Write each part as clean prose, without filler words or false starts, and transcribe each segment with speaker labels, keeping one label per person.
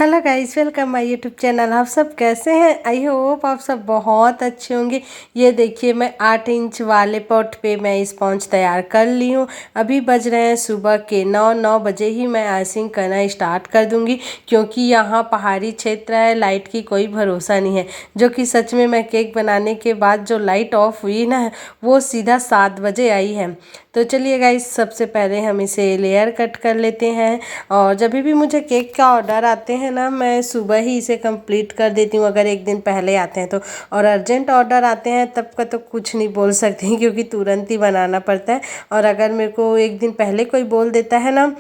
Speaker 1: Hello guys, welcome my YouTube channel. आप सब कैसे हैं? आई होप आप सब बहुत अच्छे होंगे। ये देखिए, मैं 8 इंच वाले पॉट पे मैं स्पॉन्ज तैयार कर ली हूँ। अभी बज रहे हैं सुबह के 9 बजे ही मैं आइसिंग करना स्टार्ट कर दूँगी, क्योंकि यहाँ पहाड़ी क्षेत्र है, लाइट की कोई भरोसा नहीं है। जो कि सच में मैं केक बनाने के बाद जो लाइट ऑफ हुई ना, वो सीधा 7 बजे आई है। तो चलिए गाइस, सबसे पहले हम इसे लेयर कट कर लेते हैं। और जब भी मुझे केक का ऑर्डर आते हैं ना, मैं सुबह ही इसे कंप्लीट कर देती हूँ, अगर एक दिन पहले आते हैं तो। और अर्जेंट ऑर्डर आते हैं तब का तो कुछ नहीं बोल सकती, क्योंकि तुरंत ही बनाना पड़ता है। और अगर मेरे को एक दिन पहले कोई बोल देता है ना,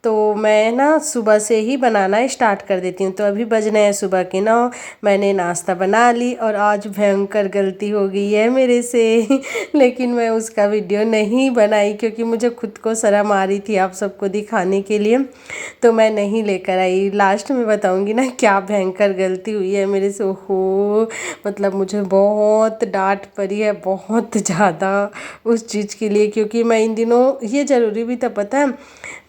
Speaker 1: तो मैं ना सुबह से ही बनाना स्टार्ट कर देती हूँ। तो अभी बजने हैं सुबह के 9। मैंने नाश्ता बना ली और आज भयंकर गलती हो गई है मेरे से लेकिन मैं उसका वीडियो नहीं बनाई, क्योंकि मुझे खुद को शर्म आ रही थी आप सबको दिखाने के लिए, तो मैं नहीं लेकर आई। लास्ट में बताऊंगी ना क्या भयंकर गलती हुई है मेरे से। हो मतलब मुझे बहुत डांट पड़ी है, बहुत ज़्यादा उस चीज़ के लिए, क्योंकि मैं इन दिनों, ये ज़रूरी भी था पता है,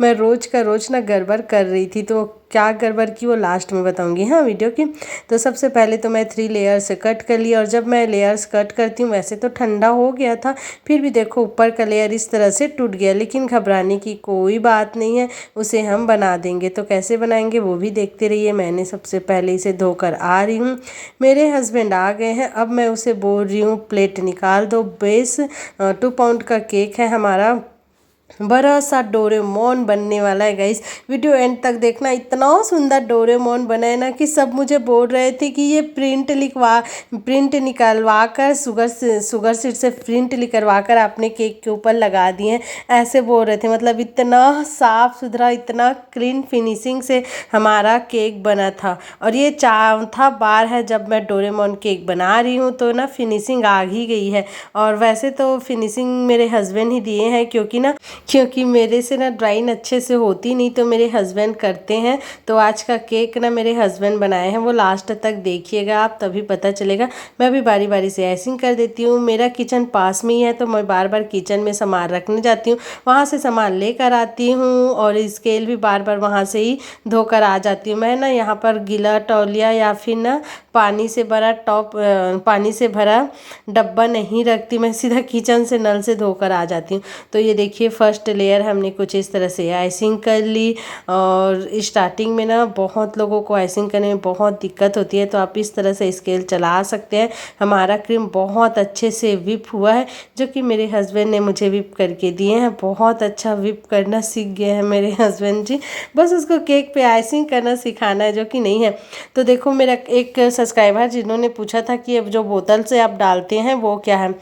Speaker 1: मैं रोज़ का रोज़ ना गड़बड़ कर रही थी। तो क्या गड़बड़ की वो लास्ट में बताऊंगी हाँ वीडियो की। तो सबसे पहले तो मैं 3 लेयर से कट कर लिया। और जब मैं लेयर्स कट करती हूँ, वैसे तो ठंडा हो गया था, फिर भी देखो ऊपर का लेयर इस तरह से टूट गया। लेकिन घबराने की कोई बात नहीं है, उसे हम बना देंगे। तो कैसे बनाएंगे वो भी देखते रहिए। मैंने सबसे पहले इसे धोकर आ रही हूँ। मेरे हस्बैंड आ गए हैं, अब मैं उसे बोल रही हूँ प्लेट निकाल दो। बेस 2 पाउंड का केक है हमारा, बड़ा सा डोरेमोन बनने वाला है गाइस। वीडियो एंड तक देखना, इतना सुंदर डोरेमोन बना है ना कि सब मुझे बोल रहे थे कि ये प्रिंट निकलवा कर शुगर सीट से प्रिंट निकलवा कर आपने केक के ऊपर लगा दिए हैं, ऐसे बोल रहे थे। मतलब इतना साफ सुथरा, इतना क्लीन फिनिशिंग से हमारा केक बना था। और ये 4था बार है जब मैं डोरेमोन केक बना रही हूँ, तो ना फिनिशिंग आ ही गई है। और वैसे तो फिनिशिंग मेरे हस्बैंड ही दिए हैं, क्योंकि मेरे से ना ड्राइंग अच्छे से होती नहीं, तो मेरे हस्बैंड करते हैं। तो आज का केक ना मेरे हस्बैंड बनाए हैं, वो लास्ट तक देखिएगा आप, तभी पता चलेगा। मैं अभी बारी बारी से आइसिंग कर देती हूँ। मेरा किचन पास में ही है, तो मैं बार बार किचन में सामान रखने जाती हूँ, वहाँ से सामान लेकर आती हूँ। और स्केल भी बार बार वहाँ से ही धोकर आ जाती हूँ। मैं ना यहाँ पर गीला तौलिया या फिर ना पानी से भरा डब्बा नहीं रखती, मैं सीधा किचन से नल से धोकर आ जाती हूँ। तो ये देखिए, फर्स्ट लेयर हमने कुछ इस तरह से आइसिंग कर ली। और स्टार्टिंग में ना बहुत लोगों को आइसिंग करने में बहुत दिक्कत होती है, तो आप इस तरह से स्केल चला सकते हैं। हमारा क्रीम बहुत अच्छे से विप हुआ है, जो कि मेरे हस्बैंड ने मुझे विप करके दिए हैं। बहुत अच्छा विप करना सीख गए हैं मेरे हस्बैंड जी, बस उसको केक पे आइसिंग करना सिखाना है, जो कि नहीं है। तो देखो, मेरा एक सब्सक्राइबर जिन्होंने पूछा था कि अब जो बोतल से आप डालते हैं वो क्या है,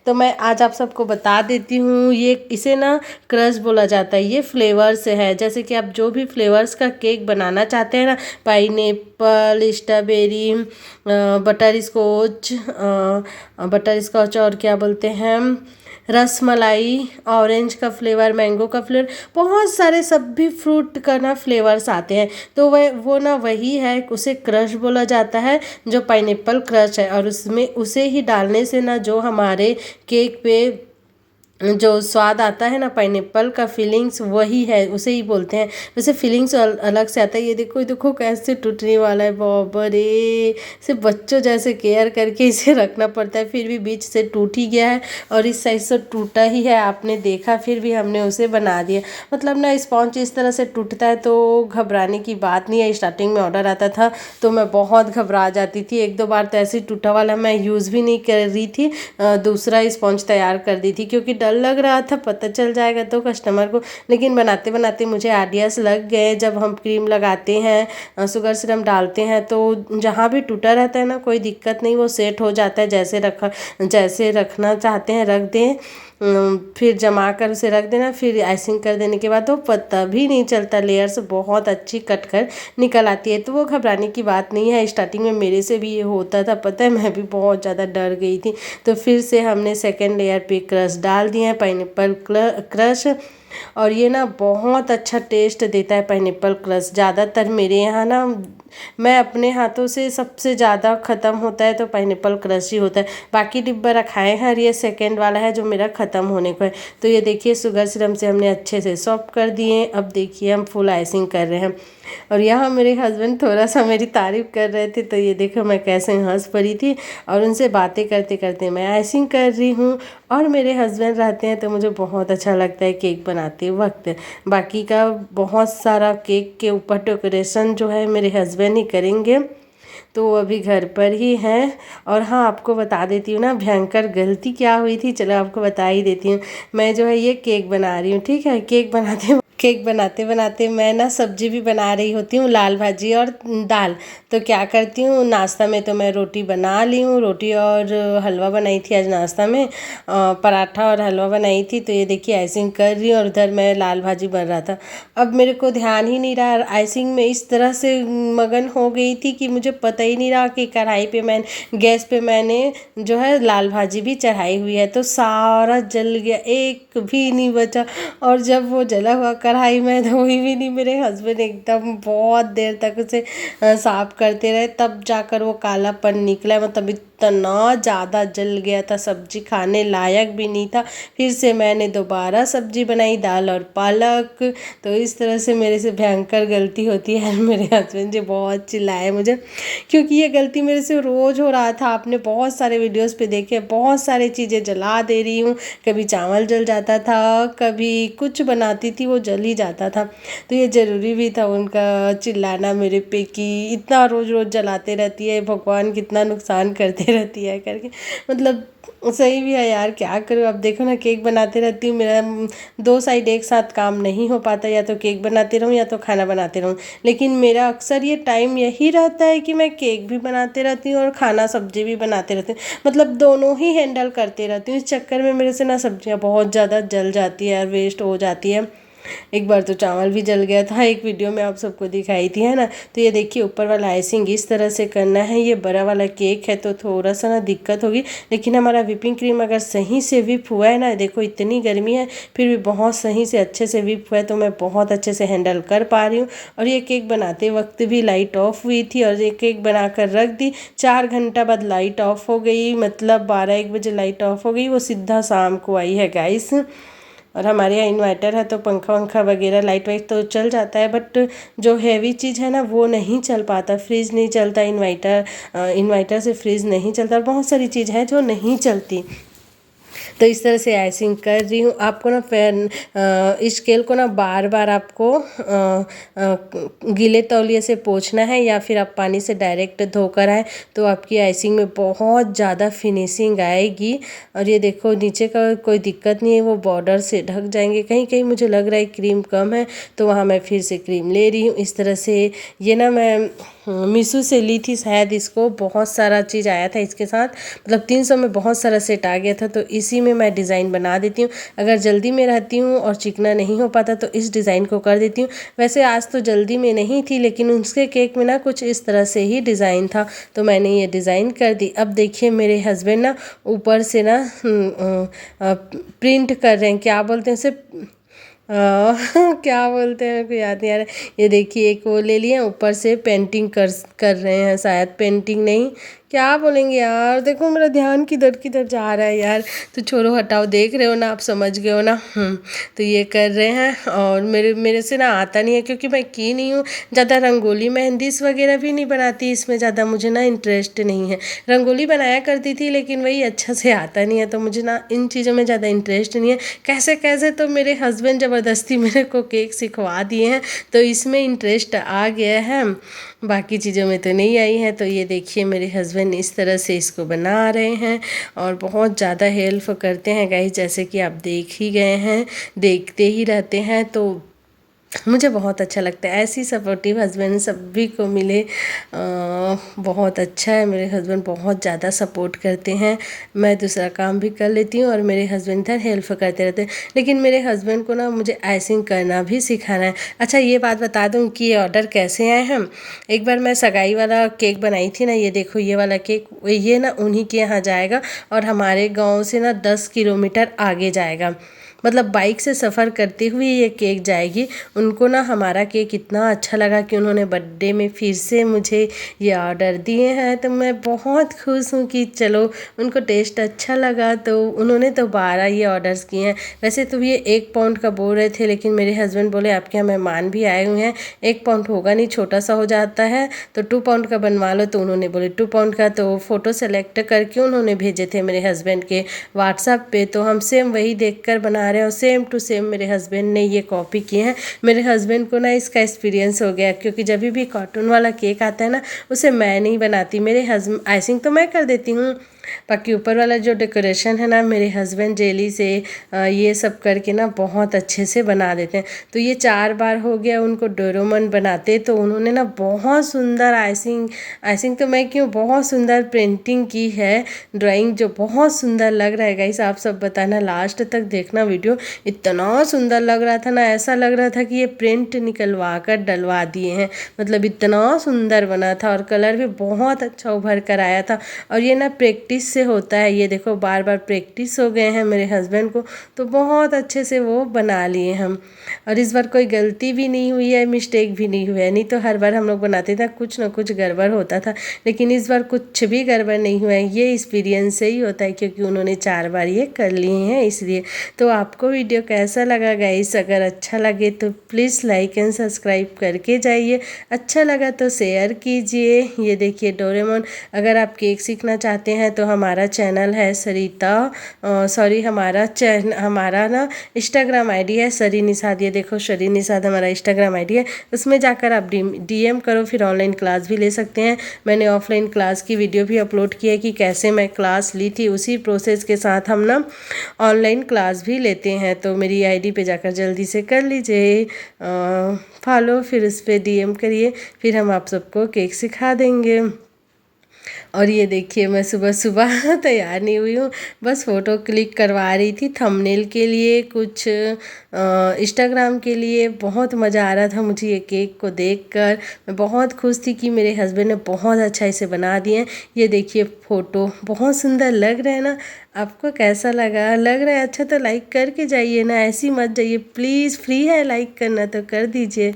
Speaker 1: तो मैं आज आप सबको बता देती हूँ। ये इसे ना क्रश बोला जाता है। ये फ्लेवर्स है, जैसे कि आप जो भी फ्लेवर्स का केक बनाना चाहते हैं ना, पाइनएप्पल, स्ट्रॉबेरी, बटर स्कॉच और क्या बोलते हैं, रसमलाई, ऑरेंज का फ्लेवर, मैंगो का फ्लेवर, बहुत सारे सब भी फ्रूट का ना फ्लेवर्स आते हैं। तो वो ना वही है, उसे क्रश बोला जाता है, जो पाइनएप्पल क्रश है। और उसमें उसे ही डालने से ना जो हमारे केक पे जो स्वाद आता है ना, पाइनएप्पल का फीलिंग्स, वही है, उसे ही बोलते हैं। वैसे फीलिंग्स अलग से आता है। ये देखो देखो कैसे टूटने वाला है, बाबा रे। सिर्फ बच्चों जैसे केयर करके इसे रखना पड़ता है, फिर भी बीच से टूट ही गया है। और इस साइड से टूटा ही है, आपने देखा, फिर भी हमने उसे बना दिया। मतलब ना स्पॉन्ज इस तरह से टूटता है तो घबराने की बात नहीं है। स्टार्टिंग में ऑर्डर आता था तो मैं बहुत घबरा जाती थी। 1-2 बार तो ऐसे टूटा वाला मैं यूज़ भी नहीं कर रही थी, दूसरा स्पॉन्ज तैयार कर दी थी, क्योंकि डर लग रहा था पता चल जाएगा तो कस्टमर को। लेकिन बनाते बनाते मुझे आइडियाज़ लग गए। जब हम क्रीम लगाते हैं, शुगर सिरप डालते हैं, तो जहाँ भी टूटा रहता है ना, कोई दिक्कत नहीं, वो सेट हो जाता है। जैसे रखना चाहते हैं रख दें, फिर जमा कर उसे रख देना। फिर आइसिंग कर देने के बाद तो पता भी नहीं चलता, लेयर्स बहुत अच्छी कट कर निकल आती है। तो वो घबराने की बात नहीं है। स्टार्टिंग में मेरे से भी ये होता था, पता है, मैं भी बहुत ज़्यादा डर गई थी। तो फिर से हमने सेकेंड लेयर पे क्रश डाल दिया है, पाइनएप्पल क्रश। और ये ना बहुत अच्छा टेस्ट देता है पाइनएप्पल क्रश। ज़्यादातर मेरे यहाँ ना, मैं अपने हाथों से सबसे ज़्यादा ख़त्म होता है तो पाइनएप्पल क्रश ही होता है। बाकी डिब्बा रखाए हैं, और ये सेकेंड वाला है जो मेरा ख़त्म होने को है। तो ये देखिए, शुगर सिरप से हमने अच्छे से सॉफ्ट कर दिए। अब देखिए हम फुल आइसिंग कर रहे हैं। और यहाँ मेरे हस्बैंड थोड़ा सा मेरी तारीफ़ कर रहे थे, तो ये देखो मैं कैसे हंस पड़ी थी। और उनसे बातें करते करते मैं आइसिंग कर रही हूँ। और मेरे हस्बैंड रहते हैं तो मुझे बहुत अच्छा लगता है केक बनाते वक्त। बाकी का बहुत सारा केक के ऊपर डेकोरेशन जो है मेरे हस्बैंड ही करेंगे, तो वो अभी घर पर ही हैं। और हाँ, आपको बता देती हूँ ना भयंकर गलती क्या हुई थी, चलो आपको बता ही देती हूँ। मैं जो है ये केक बना रही हूँ, ठीक है। केक बनाते बनाते मैं ना सब्जी भी बना रही होती हूँ, लाल भाजी और दाल। तो क्या करती हूँ, नाश्ता में तो मैं रोटी बना ली हूँ, रोटी और हलवा बनाई थी आज नाश्ता में। पराठा और हलवा बनाई थी। तो ये देखिए आइसिंग कर रही हूँ और उधर मैं लाल भाजी बन रहा था। अब मेरे को ध्यान ही नहीं रहा, आइसिंग में इस तरह से मगन हो गई थी कि मुझे पता ही नहीं रहा कि कढ़ाई पे गैस पे मैंने जो है लाल भाजी भी चढ़ाई हुई है। तो सारा जल गया, एक भी नहीं बचा। और जब वो जला हुआ कढ़ाई में धोई भी नहीं, मेरे हस्बैंड एकदम बहुत देर तक उसे साफ करते रहे, तब जाकर वो कालापन निकला। मतलब इतना ज़्यादा जल गया था, सब्जी खाने लायक भी नहीं था। फिर से मैंने दोबारा सब्जी बनाई, दाल और पालक। तो इस तरह से मेरे से भयंकर गलती होती है। मेरे हस्बैंड जी बहुत चिल्लाए मुझे, क्योंकि ये गलती मेरे से रोज़ हो रहा था। आपने बहुत सारे वीडियोस पे देखे, बहुत सारी चीज़ें जला दे रही हूँ। कभी चावल जल जाता था, कभी कुछ बनाती थी वो जल ही जाता था। तो ये ज़रूरी भी था उनका चिल्लाना मेरे पे कि इतना रोज़ रोज़ जलाते रहती है, भगवान कितना नुकसान करते रहती है करके। मतलब सही भी है यार, क्या करूँ। अब देखो ना, केक बनाते रहती हूँ, मेरा दो साइड एक साथ काम नहीं हो पाता, या तो केक बनाते रहूँ या तो खाना बनाते रहूँ। लेकिन मेरा अक्सर ये टाइम यही रहता है कि मैं केक भी बनाते रहती हूँ और खाना सब्जी भी बनाते रहती हूँ। मतलब दोनों ही हैंडल करते रहती हूँ। इस चक्कर में मेरे से ना सब्जियाँ बहुत ज़्यादा जल जाती है और वेस्ट हो जाती है। एक बार तो चावल भी जल गया था, एक वीडियो में आप सबको दिखाई थी, है ना। तो ये देखिए ऊपर वाला आइसिंग इस तरह से करना है। ये बड़ा वाला केक है तो थोड़ा सा ना दिक्कत होगी, लेकिन हमारा व्हिपिंग क्रीम अगर सही से व्हिप हुआ है ना, देखो इतनी गर्मी है फिर भी बहुत सही से अच्छे से व्हिप हुआ है, तो मैं बहुत अच्छे से हैंडल कर पा रही हूँ। और ये केक बनाते वक्त भी लाइट ऑफ हुई थी और ये केक बना कर रख दी। 4 घंटा बाद लाइट ऑफ हो गई, मतलब 12-1 बजे लाइट ऑफ हो गई, वो सीधा शाम को आई है गाइस। और हमारे यहाँ इन्वर्टर है तो पंखा वंखा वगैरह लाइट वाइट तो चल जाता है, बट जो हैवी चीज़ है ना वो नहीं चल पाता। फ्रिज नहीं चलता, इन्वर्टर से फ्रिज नहीं चलता, और बहुत सारी चीज़ है जो नहीं चलती। तो इस तरह से आइसिंग कर रही हूँ। आपको ना इस स्केल को ना बार बार आपको गीले तौलिए से पोंछना है, या फिर आप पानी से डायरेक्ट धोकर आए तो आपकी आइसिंग में बहुत ज़्यादा फिनिशिंग आएगी। और ये देखो नीचे का कोई दिक्कत नहीं है, वो बॉर्डर से ढक जाएंगे। कहीं कहीं मुझे लग रहा है क्रीम कम है, तो वहाँ मैं फिर से क्रीम ले रही हूँ। इस तरह से ये ना मैं मीशो से ली थी शायद, इसको बहुत सारा चीज़ आया था इसके साथ, मतलब 300 में बहुत सारा सेट आ गया था। तो इसी में मैं डिज़ाइन बना देती हूँ। अगर जल्दी में रहती हूँ और चिकना नहीं हो पाता तो इस डिज़ाइन को कर देती हूँ। वैसे आज तो जल्दी में नहीं थी, लेकिन उसके केक में ना कुछ इस तरह से ही डिज़ाइन था, तो मैंने ये डिज़ाइन कर दी। अब देखिए मेरे हस्बैंड ना ऊपर से ना प्रिंट कर रहे हैं, क्या बोलते हैं उसे, क्या बोलते हैं मेरे को याद नहीं आ रहा है। ये देखिए एक वो ले लिए, ऊपर से पेंटिंग कर रहे हैं, शायद पेंटिंग नहीं, क्या बोलेंगे यार। देखो मेरा ध्यान किधर जा रहा है यार, तो छोड़ो हटाओ, देख रहे हो ना आप, समझ गए हो ना। तो ये कर रहे हैं, और मेरे से ना आता नहीं है, क्योंकि मैं की नहीं हूँ ज़्यादा रंगोली, मेहंदीस वगैरह भी नहीं बनाती, इसमें ज़्यादा मुझे ना इंटरेस्ट नहीं है। रंगोली बनाया करती थी लेकिन वही अच्छा से आता नहीं है, तो मुझे ना इन चीज़ों में ज़्यादा इंटरेस्ट नहीं है। कैसे कैसे तो मेरे हस्बैंड ज़बरदस्ती मेरे को केक सिखवा दिए हैं, तो इसमें इंटरेस्ट आ गया है, बाकी चीज़ों में तो नहीं आई है। तो ये देखिए मेरे हस्बैंड इस तरह से इसको बना रहे हैं, और बहुत ज़्यादा हेल्प करते हैं गाइस, जैसे कि आप देख ही गए हैं, देखते ही रहते हैं। तो मुझे बहुत अच्छा लगता है, ऐसी सपोर्टिव हस्बैंड सभी को मिले। बहुत अच्छा है, मेरे हस्बैंड बहुत ज़्यादा सपोर्ट करते हैं। मैं दूसरा काम भी कर लेती हूँ और मेरे हस्बैंड इधर हेल्प करते रहते हैं, लेकिन मेरे हस्बैंड को ना मुझे आइसिंग करना भी सिखाना है। अच्छा ये बात बता दूँ कि ये ऑर्डर कैसे आए हैं। एक बार मैं सगाई वाला केक बनाई थी ना, ये देखो ये वाला केक, ये ना उन्हीं के यहाँ जाएगा, और हमारे गाँव से ना 10 किलोमीटर आगे जाएगा। मतलब बाइक से सफ़र करते हुए ये केक जाएगी। उनको ना हमारा केक इतना अच्छा लगा कि उन्होंने बर्थडे में फिर से मुझे ये ऑर्डर दिए हैं। तो मैं बहुत खुश हूँ कि चलो उनको टेस्ट अच्छा लगा, तो उन्होंने तो 12 ये ऑर्डर्स किए हैं। वैसे तो ये 1 पाउंड का बोल रहे थे, लेकिन मेरे हस्बैंड बोले आपके यहाँ मेहमान भी आए हुए हैं, 1 पाउंड होगा नहीं, छोटा सा हो जाता है, तो 2 पाउंड का बनवा लो। तो उन्होंने बोले 2 पाउंड का। तो फ़ोटो सेलेक्ट करके उन्होंने भेजे थे मेरे हस्बैंड के व्हाट्सएप पे, तो हम सेम वही देखकर बना रहे हैं और सेम टू सेम मेरे हस्बैंड ने ये कॉपी किए हैं। मेरे हस्बैंड को ना इसका एक्सपीरियंस हो गया, क्योंकि जब भी कार्टून वाला केक आता है ना उसे मैं नहीं बनाती, मेरे हस्बैंड आइसिंग तो मैं कर देती हूँ, बाकी ऊपर वाला जो डेकोरेशन है ना मेरे हस्बैंड जेली से ये सब करके ना बहुत अच्छे से बना देते हैं। तो ये 4 बार हो गया उनको डोरेमोन बनाते, तो उन्होंने ना बहुत सुंदर आइसिंग तो मैं क्यों बहुत सुंदर पेंटिंग की है, ड्राइंग जो बहुत सुंदर लग रहा है गाइस। आप सब बताना, लास्ट तक देखना वीडियो, इतना सुंदर लग रहा था ना, ऐसा लग रहा था कि ये प्रिंट निकलवा कर डलवा दिए हैं, मतलब इतना सुंदर बना था और कलर भी बहुत अच्छा उभर कर आया था। और ये ना प्रैक्टिस से होता है, ये देखो बार बार प्रैक्टिस हो गए हैं मेरे हस्बैंड को, तो बहुत अच्छे से वो बना लिए हम। और इस बार कोई गलती भी नहीं हुई है, मिस्टेक भी नहीं हुआ है, नहीं तो हर बार हम लोग बनाते थे कुछ ना कुछ गड़बड़ होता था, लेकिन इस बार कुछ भी गड़बड़ नहीं हुआ है। ये एक्सपीरियंस से ही होता है, क्योंकि उन्होंने 4 बार ये कर लिए हैं इसलिए। तो आपको वीडियो कैसा लगा गाइस? अगर अच्छा लगे तो प्लीज़ लाइक एंड सब्सक्राइब करके जाइए, अच्छा लगा तो शेयर कीजिए। ये देखिए डोरेमोन। अगर आप केक सीखना चाहते हैं तो हमारा चैनल है हमारा ना इंस्टाग्राम आईडी है सरी निषाद। ये देखो सरी निषाद हमारा इंस्टाग्राम आईडी है, उसमें जाकर आप डीएम करो, फिर ऑनलाइन क्लास भी ले सकते हैं। मैंने ऑफलाइन क्लास की वीडियो भी अपलोड की है कि कैसे मैं क्लास ली थी, उसी प्रोसेस के साथ हम ना ऑनलाइन क्लास भी लेते हैं। तो मेरी आईडी पे जाकर जल्दी से कर लीजिए फॉलो, फिर उस पर डीएम करिए, फिर हम आप सबको केक सिखा देंगे। और ये देखिए मैं सुबह सुबह तैयार नहीं हुई हूँ, बस फ़ोटो क्लिक करवा रही थी थंबनेल के लिए, कुछ इंस्टाग्राम के लिए। बहुत मज़ा आ रहा था मुझे ये केक को देखकर, मैं बहुत खुश थी कि मेरे हस्बैंड ने बहुत अच्छा इसे बना दिए। ये देखिए फ़ोटो बहुत सुंदर लग रहा है ना, आपको कैसा लग रहा है अच्छा तो लाइक करके जाइए ना, ऐसी मत जाइए प्लीज़, फ्री है लाइक करना तो कर दीजिए।